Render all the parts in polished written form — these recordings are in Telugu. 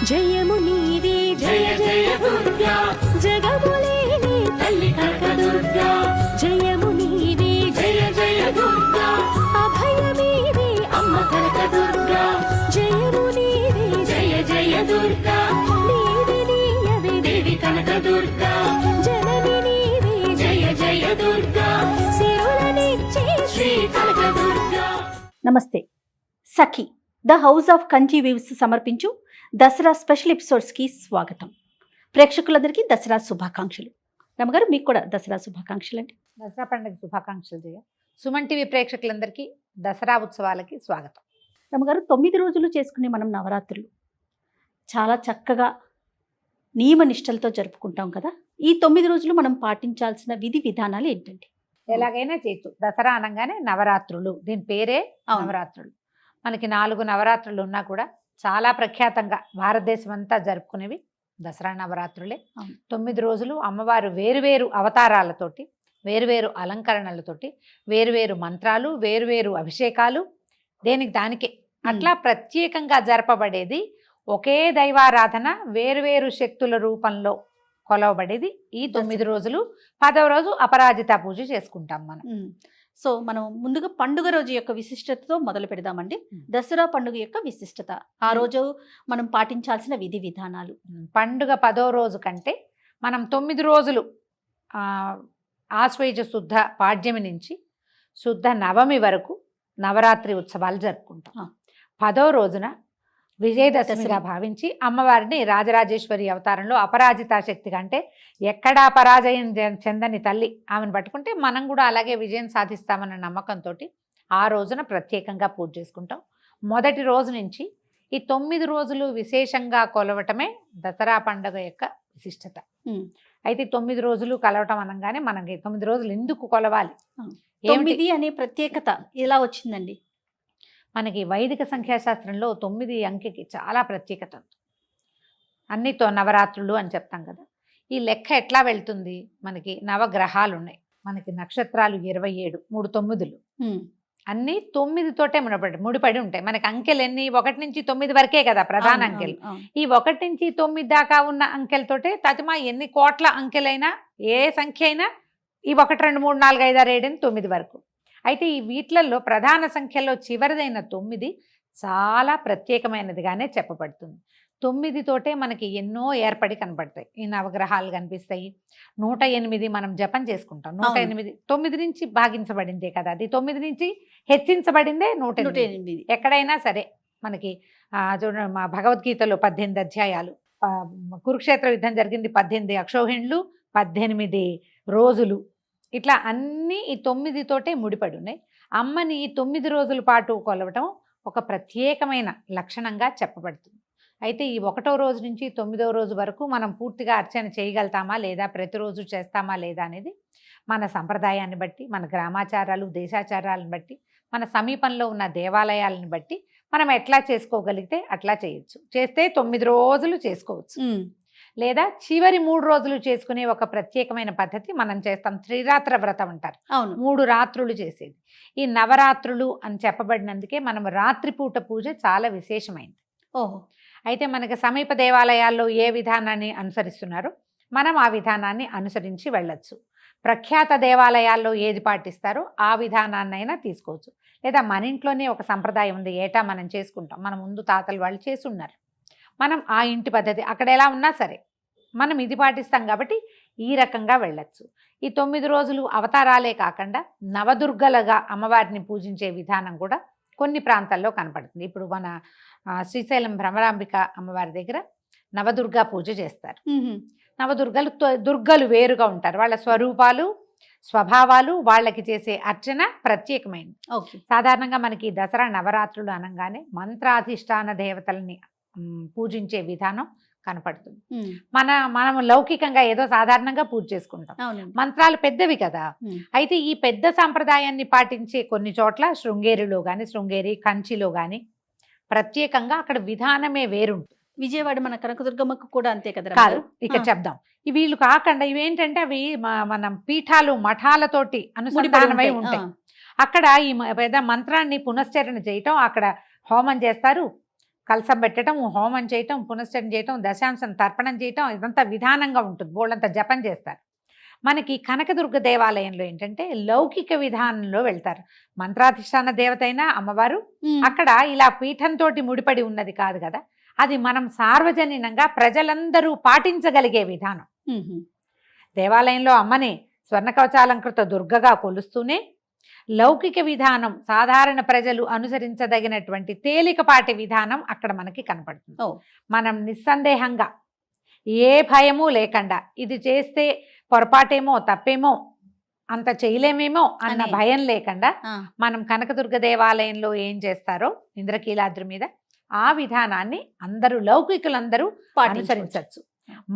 జయము నీవే జయ జయ దుర్గా జగములేని తల్లి కనకదుర్గా జయము నీవే జయ జయ దుర్గా అభయమీవే అమ్మ కనకదుర్గా జయము నీవే జయ జయ దుర్గా నీవే నీయవే దేవి కనకదుర్గా జనని నీవే జయ జయ దుర్గా శివులనిచ్చే శ్రీ కనకదుర్గా. నమస్తే. Sakhi the house of Kanchi weaves సమర్పించు దసరా స్పెషల్ ఎపిసోడ్స్కి స్వాగతం. ప్రేక్షకులందరికీ దసరా శుభాకాంక్షలు. రమ్మగారు, మీకు కూడా దసరా శుభాకాంక్షలు అండి. దసరా పండుగ శుభాకాంక్షలు జయ. సుమన్ టీవీ ప్రేక్షకులందరికీ దసరా ఉత్సవాలకి స్వాగతం. రమ్మగారు, 9 రోజులు చేసుకునే మనం నవరాత్రులు చాలా చక్కగా నియమ నిష్టలతో జరుపుకుంటాం కదా. ఈ 9 రోజులు మనం పాటించాల్సిన విధి విధానాలు ఏంటండి? ఎలాగైనా చేయొచ్చు. దసరా అనగానే నవరాత్రులు, దీని పేరే నవరాత్రులు. మనకి 4 నవరాత్రులు ఉన్నా కూడా చాలా ప్రఖ్యాతంగా భారతదేశం అంతా జరుపుకునేవి దసరా నవరాత్రులే. 9 రోజులు అమ్మవారు వేరువేరు అవతారాలతోటి, వేరువేరు అలంకరణలతోటి, వేరువేరు మంత్రాలు, వేరువేరు అభిషేకాలు, దేనికి దానికే అట్లా ప్రత్యేకంగా జరపబడేది. ఒకే దైవారాధన వేరువేరు శక్తుల రూపంలో కొలవబడేది ఈ 9 రోజులు. 10వ రోజు అపరాజిత పూజ చేసుకుంటాం మనం. సో మనం ముందుగా పండుగ రోజు యొక్క విశిష్టతతో మొదలు పెడదామండి. దసరా పండుగ యొక్క విశిష్టత, ఆ రోజు మనం పాటించాల్సిన విధి విధానాలు. పండుగ 10వ రోజు కంటే మనం 9 రోజులు ఆశ్వయుజ శుద్ధ పాడ్యమి నుంచి శుద్ధ నవమి వరకు నవరాత్రి ఉత్సవాలు జరుపుకుంటాం. 10వ రోజున విజయదశమిగా భావించి అమ్మవారిని రాజరాజేశ్వరి అవతారంలో అపరాజితా శక్తి కంటే ఎక్కడా పరాజయం చెందని తల్లి ఆమెను పట్టుకుంటే మనం కూడా అలాగే విజయం సాధిస్తామన్న నమ్మకంతో ఆ రోజున ప్రత్యేకంగా పూజ చేసుకుంటాం. మొదటి రోజు నుంచి ఈ 9 రోజులు విశేషంగా కొలవటమే దసరా పండుగ యొక్క విశిష్టత. అయితే 9 రోజులు కలవటం అనగానే మనకి 9 రోజులు ఎందుకు కొలవాలి, 9 అనే ప్రత్యేకత ఎలా వచ్చిందండి? మనకి వైదిక సంఖ్యాశాస్త్రంలో 9 అంకెకి చాలా ప్రత్యేకత. అన్నితో నవరాత్రులు అని చెప్తాం కదా. ఈ లెక్క ఎట్లా వెళ్తుంది? మనకి నవగ్రహాలు ఉన్నాయి, మనకి నక్షత్రాలు 27, 3 9లు, అన్నీ 9తోటే ముడిపడి ఉంటాయి. మనకి అంకెలు ఎన్ని? 1 నుంచి 9 వరకే కదా ప్రధాన అంకెలు. ఈ 1 నుంచి 9 దాకా ఉన్న అంకెలతోటే తతిమా ఎన్ని కోట్ల అంకెలైనా, ఏ సంఖ్య అయినా ఈ 1 2 3 4 5 6 7 9 వరకు. అయితే ఈ వీటిలలో ప్రధాన సంఖ్యలో చివరిదైన 9 చాలా ప్రత్యేకమైనదిగానే చెప్పబడుతుంది. 9తోటే మనకి ఎన్నో ఏర్పడి కనబడతాయి. ఈ నవగ్రహాలు కనిపిస్తాయి. 108 మనం జపం చేసుకుంటాం. 108 9 నుంచి భాగించబడిందే కదా, అది 9 నుంచి హెచ్చించబడిందే 108. ఎక్కడైనా సరే మనకి చూడండి, మా భగవద్గీతలో 18 అధ్యాయాలు, కురుక్షేత్ర యుద్ధం జరిగింది 18 అక్షోహిణులు, 18 రోజులు, ఇట్లా అన్నీ ఈ 9తోటే ముడిపడి ఉన్నాయి. అమ్మని ఈ 9 రోజుల పాటు కొలవటం ఒక ప్రత్యేకమైన లక్షణంగా చెప్పబడుతుంది. అయితే ఈ 1వ రోజు నుంచి 9వ రోజు వరకు మనం పూర్తిగా అర్చన చేయగలుగుతామా లేదా, ప్రతిరోజు చేస్తామా లేదా అనేది మన సంప్రదాయాన్ని బట్టి, మన గ్రామాచారాలు దేశాచారాలను బట్టి, మన సమీపంలో ఉన్న దేవాలయాలను బట్టి మనం ఎట్లా చేసుకోగలిగితే అట్లా చేయొచ్చు. చేస్తే 9 రోజులు చేసుకోవచ్చు, లేదా చివరి 3 రోజులు చేసుకునే ఒక ప్రత్యేకమైన పద్ధతి మనం చేస్తాం. త్రిరాత్ర వ్రతం అంటారు. 3 రాత్రులు చేసేది. ఈ నవరాత్రులు అని చెప్పబడినందుకే మనం రాత్రిపూట పూజ చాలా విశేషమైంది. అయితే మనకి సమీప దేవాలయాల్లో ఏ విధానాన్ని అనుసరిస్తున్నారో మనం ఆ విధానాన్ని అనుసరించి వెళ్ళొచ్చు. ప్రఖ్యాత దేవాలయాల్లో ఏది పాటిస్తారో ఆ విధానాన్నైనా తీసుకోవచ్చు. లేదా మన ఇంట్లోనే ఒక సంప్రదాయం ఉంది, ఏటా మనం చేసుకుంటాం. మన ముందు తాతలు వాళ్ళు చేసున్నారు, మనం ఆ ఇంటి పద్ధతి అక్కడ ఎలా ఉన్నా సరే మనం ఇది పాటిస్తాం కాబట్టి ఈ రకంగా వెళ్ళచ్చు. ఈ 9 రోజులు అవతారాలే కాకుండా నవదుర్గలుగా అమ్మవారిని పూజించే విధానం కూడా కొన్ని ప్రాంతాల్లో కనపడుతుంది. ఇప్పుడు మన శ్రీశైలం భ్రమరాంబిక అమ్మవారి దగ్గర నవదుర్గా పూజ చేస్తారు. దుర్గలు వేరుగా ఉంటారు. వాళ్ళ స్వరూపాలు, స్వభావాలు, వాళ్ళకి చేసే అర్చన ప్రత్యేకమైనది. సాధారణంగా మనకి దసరా నవరాత్రులు అనగానే మంత్రాధిష్టాన దేవతల్ని పూజించే విధానం కనపడుతుంది. మనం లౌకికంగా ఏదో సాధారణంగా పూజ చేసుకుంటాం. మంత్రాలు పెద్దవి కదా. అయితే ఈ పెద్ద సాంప్రదాయాన్ని పాటించే కొన్ని చోట్ల శృంగేరిలో కానీ, శృంగేరి కంచిలో కానీ ప్రత్యేకంగా అక్కడ విధానమే వేరుంటుంది. విజయవాడ మన కనకదుర్గమ్మకు కూడా అంతే కదా. కాదు, ఇక చెప్దాం. వీళ్ళు కాకుండా ఇవేంటంటే అవి మనం పీఠాలు మఠాలతోటి అనుసంధానమై ఉంటాయి. అక్కడ ఈ పెద్ద మంత్రాన్ని పునశ్చరణ చేయటం, అక్కడ హోమం చేస్తారు, కలసం పెట్టడం, హోమం చేయటం, పునశ్చరణ చేయటం, దశాంశం తర్పణం చేయటం, ఇదంతా విధానంగా ఉంటుంది. బోళ్ళంత జపం చేస్తారు. మనకి కనకదుర్గ దేవాలయంలో ఏంటంటే లౌకిక విధానంలో వెళ్తారు. మంత్రాధిష్టాన దేవత అయినా అమ్మవారు అక్కడ ఇలా పీఠంతో ముడిపడి ఉన్నది కాదు కదా. అది మనం సార్వజనీనంగా ప్రజలందరూ పాటించగలిగే విధానం. దేవాలయంలో అమ్మని స్వర్ణ కవచాలంకృత దుర్గగా కొలుస్తూనే లౌకిక విధానం, సాధారణ ప్రజలు అనుసరించదగినటువంటి తేలికపాటి విధానం అక్కడ మనకి కనపడుతుంది. మనం నిస్సందేహంగా ఏ భయము లేకుండా ఇది చేస్తే పొరపాటేమో తప్పేమో అంత చేయలేమేమో అన్న భయం లేకుండా మనం కనకదుర్గ దేవాలయంలో ఏం చేస్తారో ఇంద్రకీలాద్రి మీద ఆ విధానాన్ని అందరూ లౌకికులందరూ అనుసరించవచ్చు.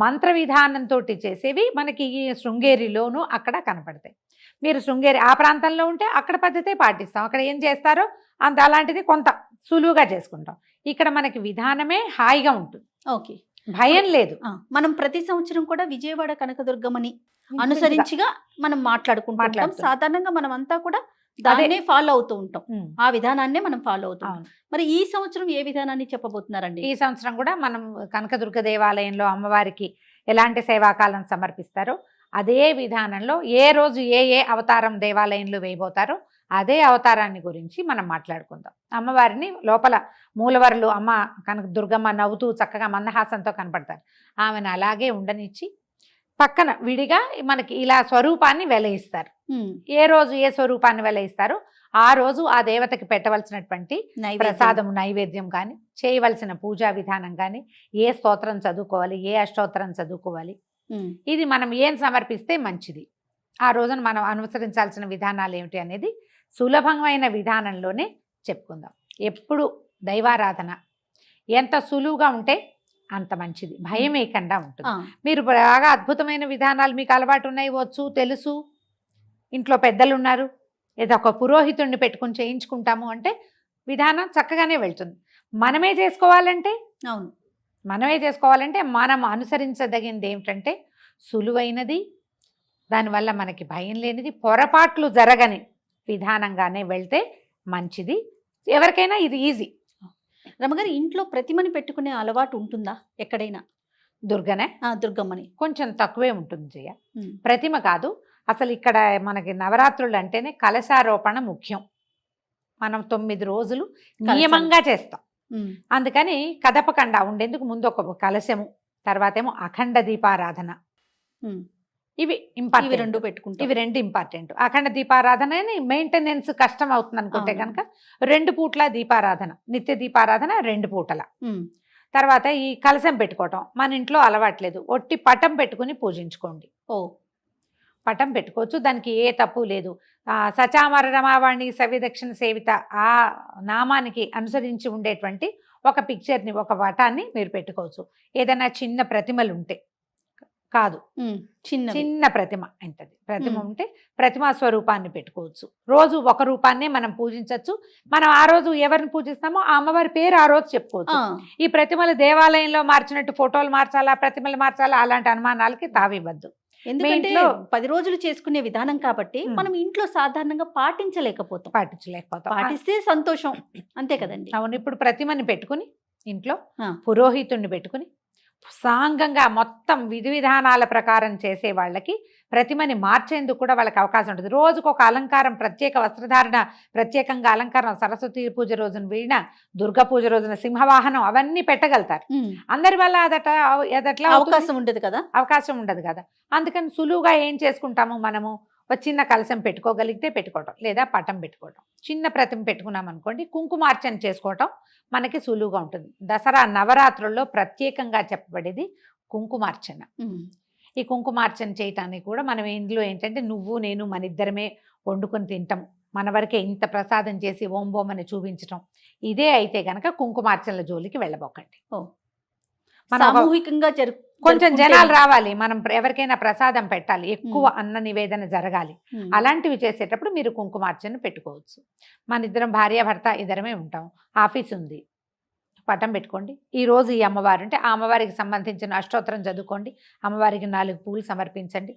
మంత్ర విధానంతో చేసేవి మనకి ఈ శృంగేరిలోనూ అక్కడ కనపడతాయి. మీరు శృంగేరి ఆ ప్రాంతంలో ఉంటే అక్కడ పద్ధతే పాటిస్తాం. అక్కడ ఏం చేస్తారో అంత అలాంటిది కొంత సులువుగా చేసుకుంటాం. ఇక్కడ మనకి విధానమే హాయిగా ఉంటుంది. ఓకే, భయం లేదు. మనం ప్రతి సంవత్సరం కూడా విజయవాడ కనకదుర్గమని అనుసరించిగా మనం మాట్లాడుకుంటాం. సాధారణంగా మనం అంతా కూడా దాన్నే ఫాలో అవుతూ ఉంటాం. ఆ విధానాన్నే మనం ఫాలో అవుతాం. మరి ఈ సంవత్సరం ఏ విధానాన్ని చెప్పబోతున్నారండి? ఈ సంవత్సరం కూడా మనం కనకదుర్గ దేవాలయంలో అమ్మవారికి ఎలాంటి సేవాకాలను సమర్పిస్తారో అదే విధానంలో ఏ రోజు ఏ ఏ అవతారం దేవాలయంలో వేయబోతారో అదే అవతారాన్ని గురించి మనం మాట్లాడుకుందాం. అమ్మవారిని లోపల మూలవరులు అమ్మ కనక దుర్గమ్మ నవ్వుతూ చక్కగా మందహాసంతో కనపడతారు. ఆమెను అలాగే ఉండనిచ్చి పక్కన విడిగా మనకి ఇలా స్వరూపాన్ని వెలయిస్తారు. ఏ రోజు ఏ స్వరూపాన్ని వెలయిస్తారో ఆ రోజు ఆ దేవతకి పెట్టవలసినటువంటి ప్రసాదం నైవేద్యం కానీ, చేయవలసిన పూజా విధానం కానీ, ఏ స్తోత్రం చదువుకోవాలి, ఏ అష్టోత్తరం చదువుకోవాలి, ఇది మనం ఏం సమర్పిస్తే మంచిది, ఆ రోజున మనం అనుసరించాల్సిన విధానాలు ఏమిటి అనేది సులభమైన విధానంలోనే చెప్పుకుందాం. ఎప్పుడు దైవారాధన ఎంత సులువుగా ఉంటే అంత మంచిది, భయం వేయకుండా ఉంటుంది. మీరు బాగా అద్భుతమైన విధానాలు మీకు అలవాటు ఉన్నాయి, వచ్చు, తెలుసు, ఇంట్లో పెద్దలు ఉన్నారు, ఏదో ఒక పురోహితుడిని పెట్టుకుని చేయించుకుంటాము అంటే విధానం చక్కగానే వెళ్తుంది. మనమే చేసుకోవాలంటే మనం అనుసరించదగింది ఏమిటంటే సులువైనది, దానివల్ల మనకి భయం లేనిది, పొరపాట్లు జరగని విధానంగానే వెళ్తే మంచిది. ఎవరికైనా ఇది ఈజీ. రమగారు, ఇంట్లో ప్రతిమని పెట్టుకునే అలవాటు ఉంటుందా ఎక్కడైనా? దుర్గమ్మని కొంచెం తక్కువే ఉంటుంది జయ. ప్రతిమ కాదు అసలు. ఇక్కడ మనకి నవరాత్రులు అంటేనే కలశారోపణ ముఖ్యం. మనం 9 రోజులు నియమంగా చేస్తాం. అందుకని కదపకుండా ఉండేందుకు ముందు ఒక కలశము, తర్వాత ఏమో అఖండ దీపారాధన, ఇవి ఇంపార్టెంట్. ఇవి రెండు ఇంపార్టెంట్. అఖండ దీపారాధన మెయింటెనెన్స్ కష్టం అవుతుంది అనుకుంటే కనుక 2 పూట్ల దీపారాధన, నిత్య దీపారాధన 2 పూటల. తర్వాత ఈ కలశం పెట్టుకోవటం మన ఇంట్లో అలవాట్లేదు, ఒట్టి పటం పెట్టుకుని పూజించుకోండి. పటం పెట్టుకోవచ్చు, దానికి ఏ తప్పు లేదు. సచామర రమావాణి సవ్యదక్షిణ సేవిత ఆ నామానికి అనుసరించి ఉండేటువంటి ఒక పిక్చర్ని, ఒక పటాన్ని మీరు పెట్టుకోవచ్చు. ఏదైనా చిన్న ప్రతిమలు ఉంటే కాదు, చిన్న ప్రతిమ ఎంతది ప్రతిమ ఉంటే ప్రతిమా స్వరూపాన్ని పెట్టుకోవచ్చు. రోజు ఒక రూపాన్నే మనం పూజించవచ్చు. మనం ఆ రోజు ఎవరిని పూజిస్తామో ఆ అమ్మవారి పేరు ఆ రోజు చెప్పుకోవచ్చు. ఈ ప్రతిమలు దేవాలయంలో మార్చినట్టు ఫోటోలు మార్చాలా, ప్రతిమలు మార్చాలా, అలాంటి అనుమానాలకి తావివ్వద్దు. ఎందుకంటే 10 రోజులు చేసుకునే విధానం కాబట్టి మనం ఇంట్లో సాధారణంగా పాటించలేకపోతాం. పాటిస్తే సంతోషం, అంతే కదండి. అవును. ఇప్పుడు ప్రతిమని పెట్టుకుని ఇంట్లో పురోహితుడిని పెట్టుకుని సాంగంగా మొత్తం విధి విధానాల ప్రకారం చేసే వాళ్ళకి ప్రతిమని మార్చేందుకు కూడా వాళ్ళకి అవకాశం ఉంటుంది. రోజుకు ఒక అలంకారం, ప్రత్యేక వస్త్రధారణ, ప్రత్యేకంగా అలంకారం, సరస్వతి పూజ రోజున వీణ, దుర్గా పూజ రోజున సింహవాహనం, అవన్నీ పెట్టగలుగుతారు. అందరి వల్ల అదట్లా అవకాశం ఉండదు కదా. అందుకని సులువుగా ఏం చేసుకుంటాము, మనము ఒక చిన్న కలశం పెట్టుకోగలిగితే పెట్టుకోవటం, లేదా పటం పెట్టుకోవటం. చిన్న ప్రతిమ పెట్టుకున్నాం అనుకోండి, కుంకుమార్చన చేసుకోవటం మనకి సులువుగా ఉంటుంది. దసరా నవరాత్రుల్లో ప్రత్యేకంగా చెప్పబడేది కుంకుమార్చన. ఈ కుంకుమార్చన చేయటానికి కూడా మనం ఇందులో ఏంటంటే నువ్వు నేను మన ఇద్దరమే వండుకొని తింటాం, మన వరకే ఇంత ప్రసాదం చేసి ఓం బోం అని చూపించటం, ఇదే అయితే గనక కుంకుమార్చనల జోలికి వెళ్ళబోకండి. సామూహికంగా కొంచెం జనాలు రావాలి, మనం ఎవరికైనా ప్రసాదం పెట్టాలి, ఎక్కువ అన్న నివేదన జరగాలి. అలాంటివి చేసేటప్పుడు మీరు కుంకుమార్చన పెట్టుకోవచ్చు. మన ఇద్దరం భార్యాభర్త ఇద్దరమే ఉంటాం, ఆఫీస్ ఉంది, పటం పెట్టుకోండి. ఈరోజు ఈ అమ్మవారు అంటే ఆ అమ్మవారికి సంబంధించిన అష్టోత్తరం చదువుకోండి, అమ్మవారికి 4 పూలు సమర్పించండి,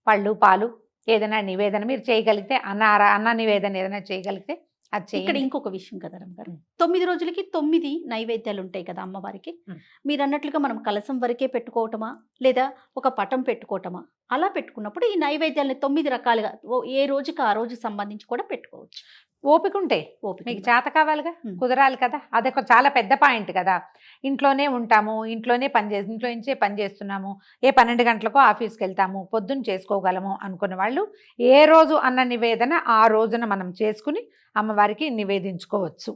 పళ్ళు పాలు ఏదైనా నివేదన మీరు చేయగలిగితే, అన్న నివేదన ఏదైనా చేయగలిగితే అది ఇక్కడ చేయండి. ఇంకొక విషయం కదా రమ్మగారు, 9 రోజులకి 9 నైవేద్యాలు ఉంటాయి కదా అమ్మవారికి. ఉం. మీరు అన్నట్లుగా మనం కలసం వరకే పెట్టుకోవటమా లేదా ఒక పటం పెట్టుకోవటమా? అలా పెట్టుకున్నప్పుడు ఈ నైవేద్యాలని 9 రకాలుగా ఏ రోజుకి ఆ రోజు సంబంధించి కూడా పెట్టుకోవచ్చు. ఓపిక ఉంటే ఓపిక మీకు ఉందా? చేత కావాలిగా, ఉం. కుదరాలి కదా. అదొక చాలా పెద్ద పాయింట్ కదా. ఇంట్లోనే ఉంటాము, ఇంట్లోనే ఇంట్లో నుంచే పని చేస్తున్నాము, 12 గంటలకో ఆఫీస్కి వెళ్తాము, పొద్దున్న చేసుకోగలము అనుకున్న వాళ్ళు ఏ రోజు అన్న నివేదన ఆ రోజున మనం చేసుకుని అమ్మవారికి నివేదించుకోవచ్చు.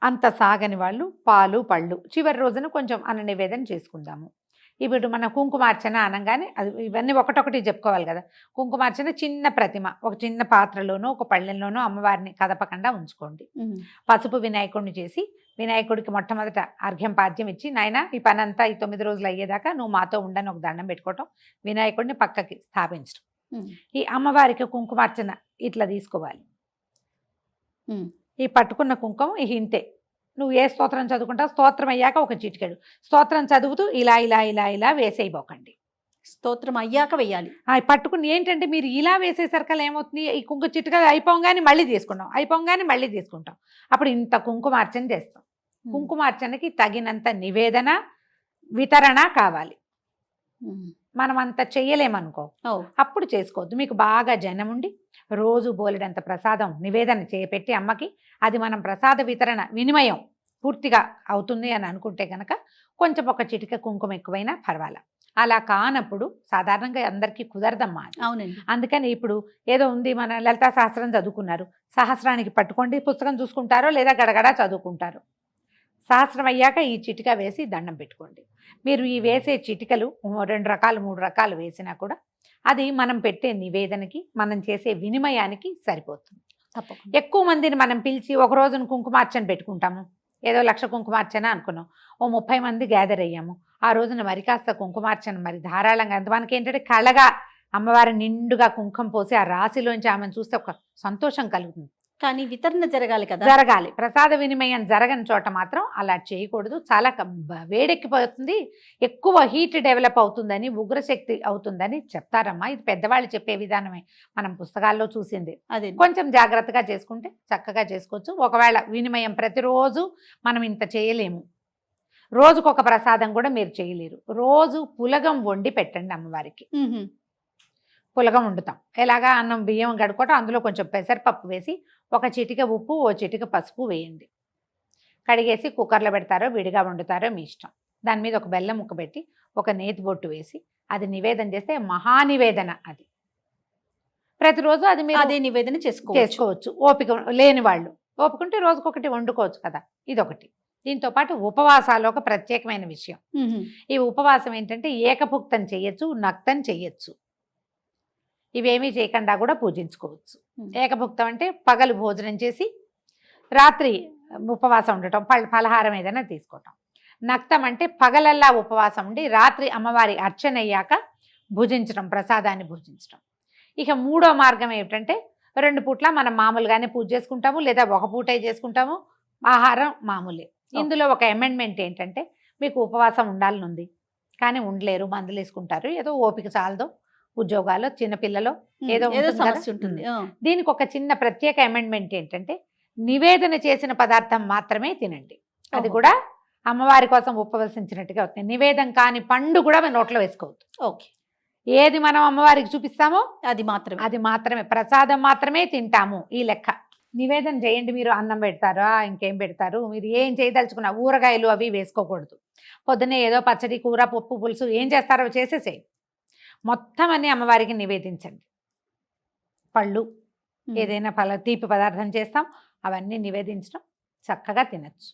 అంత సాగని వాళ్ళు పాలు పళ్ళు చివరి రోజున కొంచెం అన్న నివేదన చేసుకుందాము. ఇప్పుడు మన కుంకుమార్చన అనగానే అది ఇవన్నీ ఒకటొకటి చెప్పుకోవాలి కదా. కుంకుమార్చన చిన్న ప్రతిమ ఒక చిన్న పాత్రలోనో ఒక పళ్ళెంలోనో అమ్మవారిని కదపకుండా ఉంచుకోండి. ఉం. పసుపు వినాయకుడిని చేసి వినాయకుడికి మొట్టమొదట అర్ఘ్యం పాద్యం ఇచ్చి, నాయన ఈ పని అంతా ఈ 9 రోజులు అయ్యేదాకా నువ్వు మాతో ఉండని ఒక దండం పెట్టుకోవటం, వినాయకుడిని పక్కకి స్థాపించడం. ఉం. ఈ అమ్మవారికి కుంకుమార్చన ఇట్లా తీసుకోవాలి. ఉం. ఈ పట్టుకున్న కుంకుమ ఇంతే. నువ్వు ఏ స్తోత్రం చదువుకుంటావు, స్తోత్రం అయ్యాక ఒక చిటికెడు స్తోత్రం చదువుతూ ఇలా ఇలా ఇలా ఇలా వేసేయబోకండి. స్తోత్రం అయ్యాక వెయ్యాలి. పట్టుకుని ఏంటంటే మీరు ఇలా వేసేసరికల్లా ఏమవుతుంది, ఈ కుంకుమ చిటిక అయిపోగానే మళ్ళీ తీసుకుంటాం, అయిపోగానే మళ్ళీ తీసుకుంటాం. అప్పుడు ఇంత కుంకుమార్చన చేస్తాం. కుంకుమార్చనకి తగినంత నివేదన వితరణ కావాలి. ఉం. మనం అంత చెయ్యలేమనుకో, ఓ. అప్పుడు చేసుకోవద్దు. మీకు బాగా జనం ఉండి రోజు బోలెడంత ప్రసాదం నివేదన చేపెట్టి అమ్మకి అది మనం ప్రసాద వితరణ వినిమయం పూర్తిగా అవుతుంది అని అనుకుంటే కనుక కొంచెం ఒక చిటిక కుంకుమ ఎక్కువైనా పర్వాలా. అలా కానప్పుడు సాధారణంగా అందరికీ కుదరదమ్మా అది. అవునండి. అందుకని ఇప్పుడు ఏదో ఉంది, మన లలితా సహస్రం చదువుకున్నారు, సహస్రానికి పట్టుకోండి, పుస్తకం చూసుకుంటారో లేదా గడగడా చదువుకుంటారు. సహస్రం అయ్యాక ఈ చిటిక వేసి దండం పెట్టుకోండి. మీరు ఈ వేసే చిటికలు 2 రకాలు 3 రకాలు వేసినా కూడా అది మనం పెట్టే నివేదనకి మనం చేసే వినిమయానికి సరిపోతుంది. తప్పకుండా. ఎక్కువ మందిని మనం పిలిచి ఒక రోజున కుంకుమార్చన పెట్టుకుంటాము, ఏదో 1,00,000 కుంకుమార్చన అనుకున్నాం, ఓ 30 మంది గ్యాదర్ అయ్యాము, ఆ రోజున మరి కాస్త కుంకుమార్చన మరి ధారాళంగా మనకి ఏంటంటే కళగా అమ్మవారి నిండుగా కుంకుమ పోసి ఆ రాశిలోంచి ఆమెను చూస్తే ఒక సంతోషం కలుగుతుంది. కానీ వితరణ జరగాలి కదా. జరగాలి. ప్రసాద వినిమయం జరగని చోట మాత్రం అలా చేయకూడదు. చాలా వేడెక్కిపోతుంది, ఎక్కువ హీట్ డెవలప్ అవుతుందని, ఉగ్రశక్తి అవుతుందని చెప్తారమ్మా. ఇది పెద్దవాళ్ళు చెప్పే విధానమే, మనం పుస్తకాల్లో చూసింది. అదే కొంచెం జాగ్రత్తగా చేసుకుంటే చక్కగా చేసుకోవచ్చు. ఒకవేళ వినిమయం ప్రతిరోజు మనం ఇంత చేయలేము, రోజుకొక ప్రసాదం కూడా మీరు చేయలేరు. రోజు పులగం వండి పెట్టండి అమ్మవారికి. పులగం వండుతాం ఎలాగా, అన్నం బియ్యం గడుకోవటం, అందులో కొంచెం పెసరపప్పు వేసి ఒక చిటిక ఉప్పు ఓ చిటిక పసుపు వేయండి. కడిగేసి కుక్కర్లో పెడతారో విడిగా వండుతారో మీ ఇష్టం. దాని మీద ఒక బెల్లం ముక్క పెట్టి ఒక నేతి బొట్టు వేసి అది నివేదన చేస్తే మహానివేదన. అది ప్రతిరోజు అది మీరు అదే నివేదన చేసుకోవచ్చు. ఓపిక లేని వాళ్ళు ఓపిక ఉంటే రోజుకొకటి వండుకోవచ్చు కదా. ఇదొకటి. దీంతో పాటు ఉపవాసాలు ఒక ప్రత్యేకమైన విషయం. ఈ ఉపవాసం ఏంటంటే ఏకభుక్తం చెయ్యొచ్చు, నక్తం చెయ్యొచ్చు. ఇవేమీ చేయకుండా కూడా పూజించుకోవచ్చు. ఏకభుక్తం అంటే పగలు భోజనం చేసి రాత్రి ఉపవాసం ఉండటం, ఫలహారం ఏదైనా తీసుకోవటం. నక్తం అంటే పగలల్లా ఉపవాసం ఉండి రాత్రి అమ్మవారి అర్చన అయ్యాక భుజించడం, ప్రసాదాన్ని భుజించడం. ఇక మూడో మార్గం ఏమిటంటే 2 పూట్ల మనం మామూలుగానే పూజ చేసుకుంటాము, లేదా ఒక పూటే చేసుకుంటాము, ఆహారం మామూలే. ఇందులో ఒక అమెండ్మెంట్ ఏంటంటే మీకు ఉపవాసం ఉండాలని ఉంది కానీ ఉండలేరు, మందులు వేసుకుంటారు, ఏదో ఓపిక చాలదో, ఉద్యోగాలు, చిన్నపిల్లలు ఏదో సమస్య ఉంటుంది. దీనికి ఒక చిన్న ప్రత్యేక అమెండ్మెంట్ ఏంటంటే నివేదన చేసిన పదార్థం మాత్రమే తినండి. అది కూడా అమ్మవారి కోసం ఉపవసించినట్టుగా అవుతుంది. నివేదన కాని పండు కూడా మన నోట్లో వేసుకోవద్దు. ఓకే. ఏది మనం అమ్మవారికి చూపిస్తామో అది మాత్రమే ప్రసాదం మాత్రమే తింటాము. ఈ లెక్క. నివేదన చేయండి. మీరు అన్నం పెడతారా, ఇంకేం పెడతారు, మీరు ఏం చేయదలుచుకున్నా ఊరగాయలు అవి వేసుకోకూడదు. పొద్దున్నే ఏదో పచ్చడి, కూర, పప్పు, పులుసు ఏం చేస్తారో చేసేసేయి. మొత్తం అన్ని అమ్మవారికి నివేదించండి. పళ్ళు ఏదైనా తీపి పదార్థం చేస్తాం, అవన్నీ నివేదించడం, చక్కగా తినచ్చు.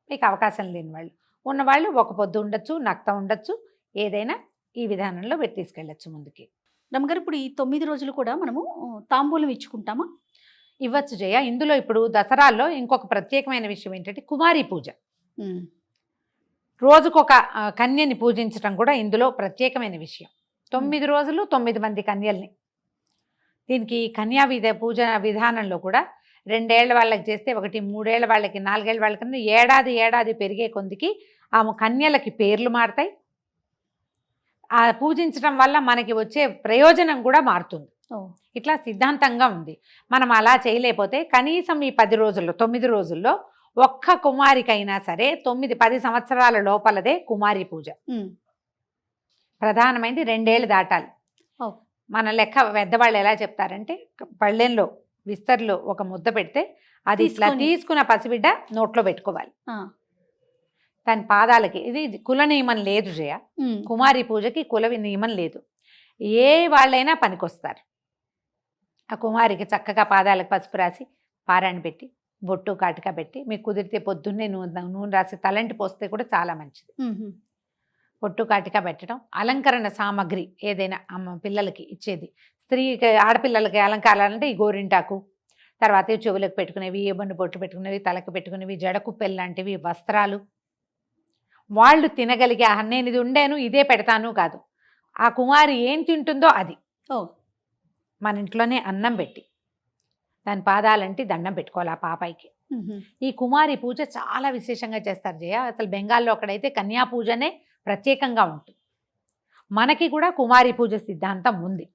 మీకు అవకాశం లేని వాళ్ళు, ఉన్నవాళ్ళు ఒక పొద్దు ఉండొచ్చు, నక్త ఉండొచ్చు, ఏదైనా ఈ విధానంలో పెట్టి తీసుకెళ్ళచ్చు ముందుకి. రమ్మగారు, ఇప్పుడు ఈ 9 రోజులు కూడా మనము తాంబూలం ఇచ్చుకుంటామా? ఇవ్వచ్చు జయ. ఇందులో ఇప్పుడు దసరాల్లో ఇంకొక ప్రత్యేకమైన విషయం ఏంటంటే కుమారి పూజ. రోజుకొక కన్యని పూజించడం కూడా ఇందులో ప్రత్యేకమైన విషయం. 9 రోజులు 9 మంది కన్యల్ని. దీనికి కన్యా పూజ విధానంలో కూడా 2 ఏళ్ల వాళ్ళకి చేస్తే ఒకటి, 3 ఏళ్ల వాళ్ళకి, 4 ఏళ్ల వాళ్ళకి, ఏడాది పెరిగే కొందికి ఆ కన్యలకి పేర్లు మారుతాయి. ఆ పూజించడం వల్ల మనకి వచ్చే ప్రయోజనం కూడా మారుతుంది. ఓ. ఇట్లా సిద్ధాంతంగా ఉంది. మనం అలా చేయలేకపోతే కనీసం ఈ 10 రోజుల్లో 9 రోజుల్లో ఒక్క కుమారికైనా సరే 9-10 సంవత్సరాల లోపలదే కుమారి పూజ. ప్రధానమైనది 2 ఏళ్ళు దాటాలి. ఓ. మన లెక్క పెద్దవాళ్ళు ఎలా చెప్తారంటే పళ్ళెంలో విస్తర్లో ఒక ముద్ద పెడితే అది ఇట్లా తీసుకున్న పసిబిడ్డ నోట్లో పెట్టుకోవాలి. దాని పాదాలకి ఇది కుల నియమం లేదు జయ. కుమారి పూజకి కుల నియమం లేదు. ఏ వాళ్ళైనా పనికొస్తారు. ఆ కుమారికి చక్కగా పాదాలకు పసుపు రాసి పారాయణ పెట్టి బొట్టు కాటిక పెట్టి మీకు కుదిరితే పొద్దున్నే నూనె రాసి తలంటి పోస్తే కూడా చాలా మంచిది. పొట్టు కాటిక పెట్టడం, అలంకరణ సామాగ్రి ఏదైనా పిల్లలకి ఇచ్చేది, స్త్రీకి ఆడపిల్లలకి అలంకారాలంటే ఈ గోరింటాకు, తర్వాత చెవులకు పెట్టుకునేవి, ఏబొన్ను బొట్టు పెట్టుకునేవి, తలకు పెట్టుకునేవి, జడకుప్పెలు లాంటివి, వస్త్రాలు, వాళ్ళు తినగలిగే నేను ఇది ఉండేను ఇదే పెడతాను కాదు, ఆ కుమారి ఏం తింటుందో అది. మన ఇంట్లోనే అన్నం పెట్టి దాని పాదాలంటే దండం పెట్టుకోవాలి ఆ పాపాయికి. ఈ కుమారి పూజ చాలా విశేషంగా చేస్తారు జయ. అసలు బెంగాల్లో అక్కడైతే కన్యా పూజనే ప్రత్యేకంగా ఉంటుంది. మనకి కూడా కుమారి పూజ సిద్ధాంతం ఉంది.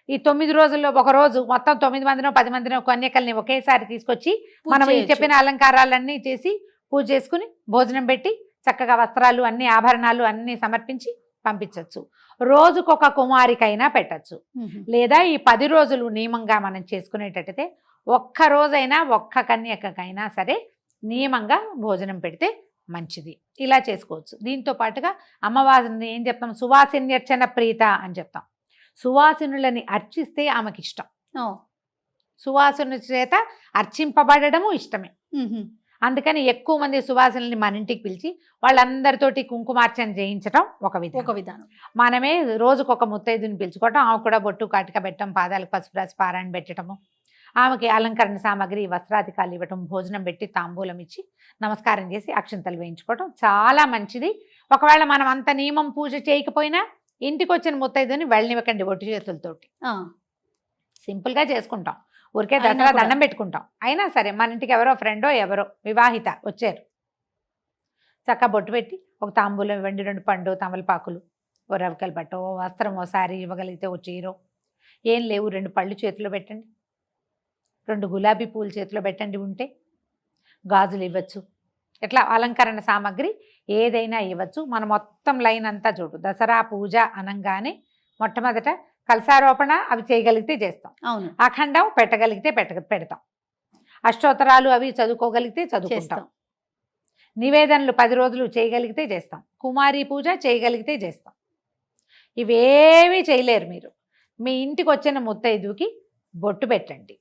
ఈ 9 రోజుల్లో ఒక రోజు మొత్తం 9 మందినో 10 మందినో కన్యకల్ని ఒకేసారి తీసుకొచ్చి మనం ఈ చెప్పిన అలంకారాలన్నీ చేసి పూజ చేసుకుని భోజనం పెట్టి చక్కగా వస్త్రాలు అన్ని ఆభరణాలు అన్ని సమర్పించి పంపించవచ్చు. రోజుకొక కుమారికైనా పెట్టచ్చు. లేదా ఈ 10 రోజులు నియమంగా మనం చేసుకునేటట్టయితే ఒక్క రోజైనా ఒక్క కన్యకైనా సరే నియమంగా భోజనం పెడితే మంచిది. ఇలా చేసుకోవచ్చు. దీంతో పాటుగా అమ్మవారిని ఏం చెప్తాం, సువాసిన్యర్చన ప్రీత అని చెప్తాం. సువాసినులని అర్చిస్తే ఆమెకి ఇష్టం. సువాసిని చేత అర్చింపబడము ఇష్టమే. అందుకని ఎక్కువ మంది సువాసినుల్ని మన ఇంటికి పిలిచి వాళ్ళందరితోటి కుంకుమార్చన చేయించడం ఒక విధానం. మనమే రోజుకొక ముత్తైదుని పిలుచుకోవటం, ఆమె కూడా బొట్టు కాటిక పెట్టడం, పాదాలకు పసుపు రాసి పారాయణ పెట్టడము, ఆమెకి అలంకరణ సామాగ్రి వస్త్రాధికారులు ఇవ్వటం, భోజనం పెట్టి తాంబూలం ఇచ్చి నమస్కారం చేసి అక్షింతలు వేయించుకోవటం చాలా మంచిది. ఒకవేళ మనం అంత నియమం పూజ చేయకపోయినా ఇంటికి వచ్చిన ముత్తైదుని వెళ్ళనివ్వకండి ఒట్టి చేతులతోటి. సింపుల్గా చేసుకుంటాం. ఊరికే దసరా దండం పెట్టుకుంటాం. అయినా సరే మన ఇంటికి ఎవరో ఫ్రెండో ఎవరో వివాహిత వచ్చారు, చక్కగా బొట్టు పెట్టి ఒక తాంబూలం ఇవ్వండి, 2 పండు తమలపాకులు, ఓ రవికల బట్టో, ఓ వస్త్రం, ఓ సారీ ఇవ్వగలిగితే ఓ చీరో, ఏం లేవు 2 పళ్ళు చేతిలో పెట్టండి, 2 గులాబీ పూలు చేతిలో పెట్టండి, ఉంటే గాజులు ఇవ్వచ్చు. ఇట్లా అలంకరణ సామాగ్రి ఏదైనా ఇవ్వచ్చు. మనం మొత్తం లైన్ అంతా చూడు. దసరా పూజ అనంగానే మొట్టమొదట కలశారోపణ అవి చేయగలిగితే చేస్తాం. అవును. అఖండం పెట్టగలిగితే పెడతాం. అష్టోత్తరాలు అవి చదువుకోగలిగితే చదువుకుంటాం. నివేదనలు 10 రోజులు చేయగలిగితే చేస్తాం. కుమారి పూజ చేయగలిగితే చేస్తాం. ఇవేవి చేయలేరు మీరు. మీ ఇంటికి వచ్చిన ముత్తైదుకి బొట్టు పెట్టండి,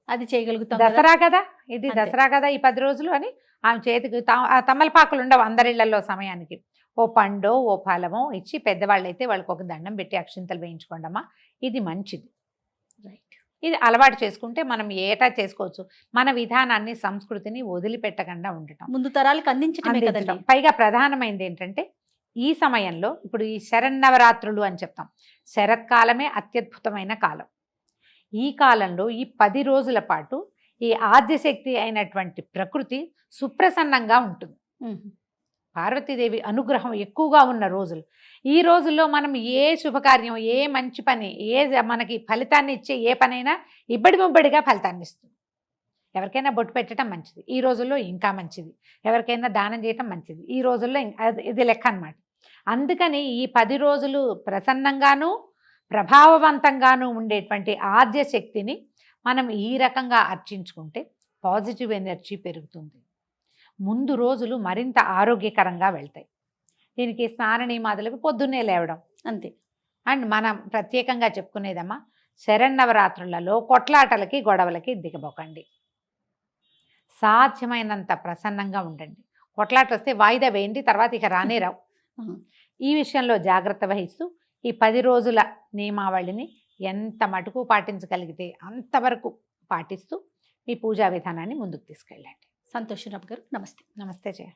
అది చేయగలుగుతాం. దసరా కదా ఇది, దసరా కదా ఈ 10 రోజులు అని ఆమె చేతికి తమలపాకులు ఉండవు అందరిళ్లలో సమయానికి. ఓ పండో ఓ ఫలమో ఇచ్చి పెద్దవాళ్ళైతే వాళ్ళకి ఒక దండం పెట్టి అక్షింతలు వేయించుకోండమ్మా, ఇది మంచిది. రైట్. ఇది అలవాటు చేసుకుంటే మనం ఏటా చేసుకోవచ్చు. మన విధానాన్ని సంస్కృతిని వదిలిపెట్టకుండా ఉండటం, ముందు తరాలకు అందించడం. పైగా ప్రధానమైనది ఏంటంటే ఈ సమయంలో ఇప్పుడు ఈ శరన్నవరాత్రులు అని చెప్తాం. శరత్కాలమే అత్యద్భుతమైన కాలం. ఈ కాలంలో ఈ 10 రోజుల పాటు ఈ ఆద్యశక్తి అయినటువంటి ప్రకృతి సుప్రసన్నంగా ఉంటుంది. పార్వతీదేవి అనుగ్రహం ఎక్కువగా ఉన్న రోజులు. ఈ రోజుల్లో మనం ఏ శుభకార్యం, ఏ మంచి పని, మనకి ఫలితాన్ని ఇచ్చే ఏ పనైనా ఇబ్బడిముబ్బడిగా ఫలితాన్ని ఇస్తుంది. ఎవరికైనా బొట్టు పెట్టడం మంచిది ఈ రోజుల్లో, ఇంకా మంచిది. ఎవరికైనా దానం చేయటం మంచిది ఈ రోజుల్లో, ఇది లెక్క అన్నమాట. అందుకని ఈ 10 రోజులు ప్రసన్నంగాను ప్రభావవంతంగాను ఉండేటువంటి ఆద్యశక్తిని మనం ఈ రకంగా అర్చించుకుంటే పాజిటివ్ ఎనర్జీ పెరుగుతుంది. ముందు రోజులు మరింత ఆరోగ్యకరంగా వెళ్తాయి. దీనికి స్నాన నియమాదులకు పొద్దున్నే లేవడం అంతే. అండ్ మనం ప్రత్యేకంగా చెప్పుకునేదమ్మా, శరన్నవరాత్రులలో కొట్లాటలకి గొడవలకి దిగబోకండి. సాధ్యమైనంత ప్రసన్నంగా ఉండండి. కొట్లాట వస్తే వాయిదా వేయండి, తర్వాత ఇక రానే రావు. ఈ విషయంలో జాగ్రత్త వహిస్తూ ఈ 10 రోజుల నియమావళిని ఎంత మటుకు పాటించగలిగితే అంతవరకు పాటిస్తూ మీ పూజా విధానాన్ని ముందుకు తీసుకెళ్ళండి. సంతోషరావు గారు, నమస్తే. నమస్తే జయ.